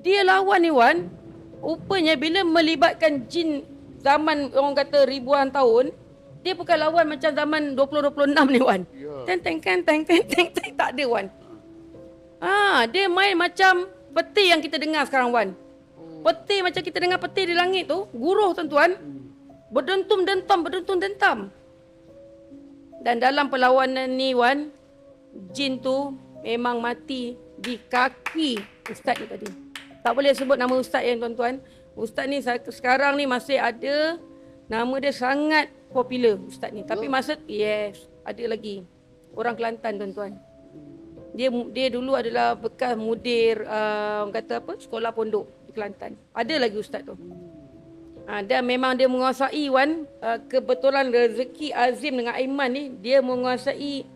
Dia lawan ni Wan, rupanya bila melibatkan jin zaman orang kata ribuan tahun, dia bukan lawan macam zaman 2026 ni Wan. Teng, tak ada Wan. Dia main macam peti yang kita dengar sekarang Wan. Peti macam kita dengar peti di langit tu, guruh tuan-tuan. Berdentum-dentam. Dan dalam perlawanan ni Wan, jin tu memang mati di kaki ustaz ni tadi. Tak boleh sebut nama ustaz yang tuan-tuan. Ustaz ni sekarang ni masih ada, nama dia sangat popular ustaz ni. Tapi masa yes, ada lagi. Orang Kelantan tuan-tuan. Dia dulu adalah bekas mudir orang kata apa? Sekolah pondok di Kelantan. Ada lagi ustaz tu. Dan memang dia menguasai Wan, kebetulan rezeki Azim dengan Aiman ni, dia menguasai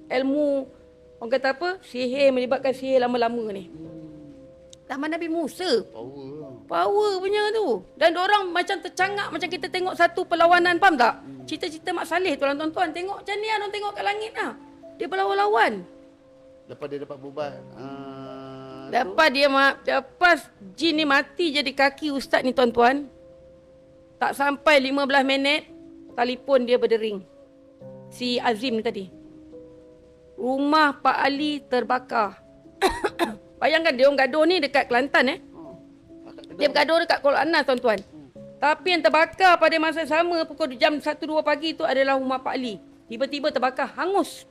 ilmu orang kata apa? Sihir, melibatkan sihir lama-lama ni. Zaman Nabi Musa. Power punya tu. Dan diorang macam tercangak macam kita tengok satu perlawanan, faham tak? Cerita-cerita Mak Saleh tu lah tuan-tuan. Tengok macam ni lah, tengok kat langit lah. Dia berlawan-lawan. Lepas dia dapat beban. Lepas jin ni mati jadi kaki ustaz ni tuan-tuan. Tak sampai 15 minit, telefon dia berdering. Si Azim ni tadi. Rumah Pak Ali terbakar. Bayangkan dia orang gaduh ni dekat Kelantan Dia bergaduh dekat Kuala Anas tuan-tuan. Tapi yang terbakar pada masa sama pukul jam 1-2 pagi tu adalah rumah Pak Ali. Tiba-tiba terbakar, hangus.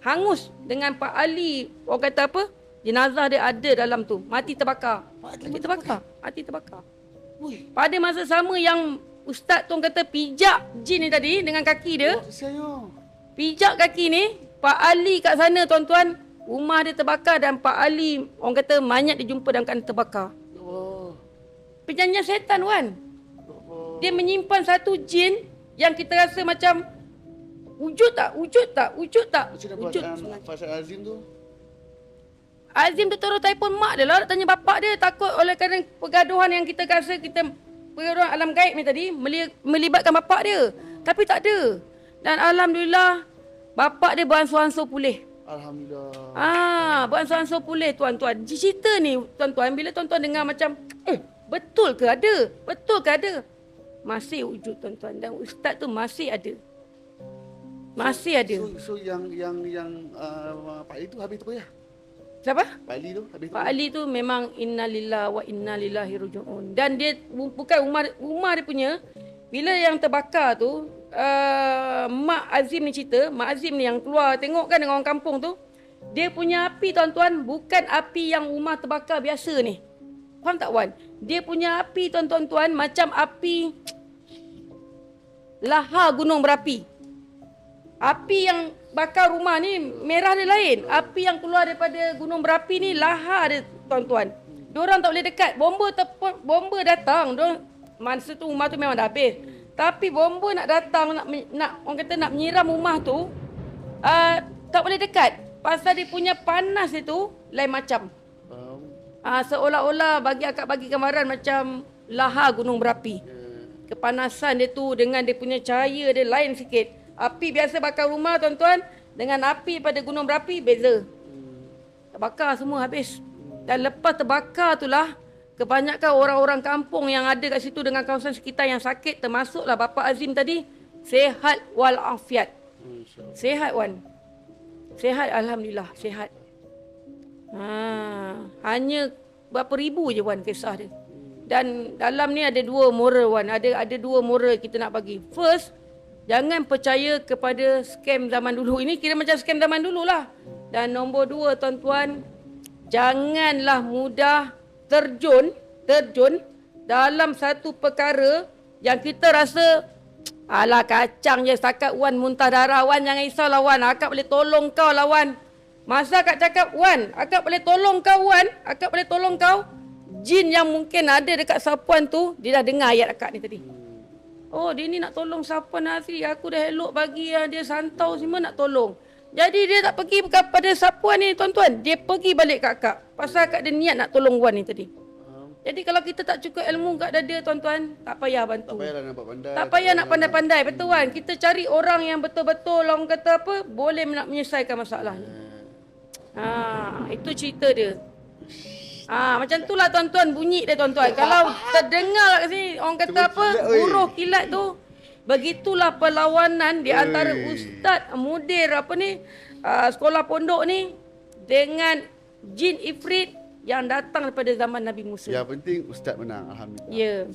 Hangus dengan Pak Ali, orang kata apa? Jenazah dia ada dalam tu. Mati terbakar. Mati terbakar. Pada masa sama yang ustaz tu kata pijak jin ni tadi dengan kaki dia. Pijak kaki ni, Pak Ali kat sana tuan-tuan, rumah dia terbakar dan Pak Ali orang kata mayat dijumpa dalam keadaan terbakar. Perjanjian setan Wan. Dia menyimpan satu jin yang kita rasa macam wujud tak? Wujud. Pasal Azim tu? Azim tu terus telefon mak dia lah, tanya bapak dia, takut oleh kerana pergaduhan yang kita rasa pergaduhan alam gaib ni tadi melibatkan bapak dia. Tapi tak ada. Dan alhamdulillah bapak dia beransur-ansur pulih. Alhamdulillah. Beransur-ansur pulih tuan-tuan. Cerita ni tuan-tuan, bila tuan-tuan dengar macam betul ke ada? Masih wujud tuan-tuan, dan ustaz tu masih ada. So yang Pak Ali tu habis tu ya? Siapa? Pak Ali tu habis tu. Pak Ali tu memang innalillahi wa inna ilaihi raji'un. Dan dia bukan rumah dia punya. Bila yang terbakar tu, Mak Azim ni cerita, Mak Azim ni yang keluar tengok kan dengan orang kampung tu, dia punya api tuan-tuan bukan api yang rumah terbakar biasa ni. Faham tak Wan? Dia punya api tuan-tuan macam api lahar gunung berapi. Api yang bakar rumah ni merah dia lain. Api yang keluar daripada gunung berapi ni lahar dia tuan-tuan. Diorang tak boleh dekat. Bomba datang. Masa tu rumah tu memang dah habis. Tapi bomba nak datang, nak orang kata nak menyiram rumah tu, tak boleh dekat. Pasal dia punya panas itu lain macam. Seolah-olah bagi gambaran macam lahar gunung berapi. Kepanasan dia tu dengan dia punya cahaya dia lain sikit. Api biasa bakar rumah tuan-tuan dengan api pada gunung berapi beza. Terbakar semua habis. Dan lepas terbakar itulah kebanyakan orang-orang kampung yang ada kat situ dengan kawasan sekitar yang sakit, termasuklah Bapak Azim tadi, sehat walafiat. Sehat Wan. Sehat alhamdulillah, sehat. Hanya berapa ribu je Wan kisah dia. Dan dalam ni ada dua moral Wan, ada dua moral kita nak bagi. First, jangan percaya kepada scam zaman dulu. Ini kira macam scam zaman dululah. Dan nombor dua tuan-tuan, janganlah mudah terjun dalam satu perkara yang kita rasa alah kacang je setakat Wan muntah darah. Wan jangan risaulah Wan, akak boleh tolong kau lah Wan. Masa akak cakap Wan, akak boleh tolong kau Wan, akak boleh tolong kau, jin yang mungkin ada dekat sapuan tu dia dah dengar ayat akak ni tadi. Oh, dia ni nak tolong Sapuan Nazri. Aku dah elok bagi dia santau semua nak tolong. Jadi dia tak pergi kepada Sapuan ni tuan-tuan. Dia pergi balik kat akak. Pasal akak dia niat nak tolong Wan ni tadi. Jadi kalau kita tak cukup ilmu kat dada tuan-tuan, tak payah bantu. Tak payahlah nak pandai. Tak payah nak pandai-pandai. Betul Wan. Kita cari orang yang betul-betul orang kata apa, boleh nak menyelesaikan masalahnya. Itu cerita dia. Macam itulah tuan-tuan bunyi dia tuan-tuan. Kalau terdengar kat sini orang kata Terus apa? kilat, oi. Buruh kilat tu. Begitulah perlawanan di antara ustaz, mudir apa ni, sekolah pondok ni dengan jin ifrit yang datang daripada zaman Nabi Musa. Yang penting ustaz menang, alhamdulillah. Ya.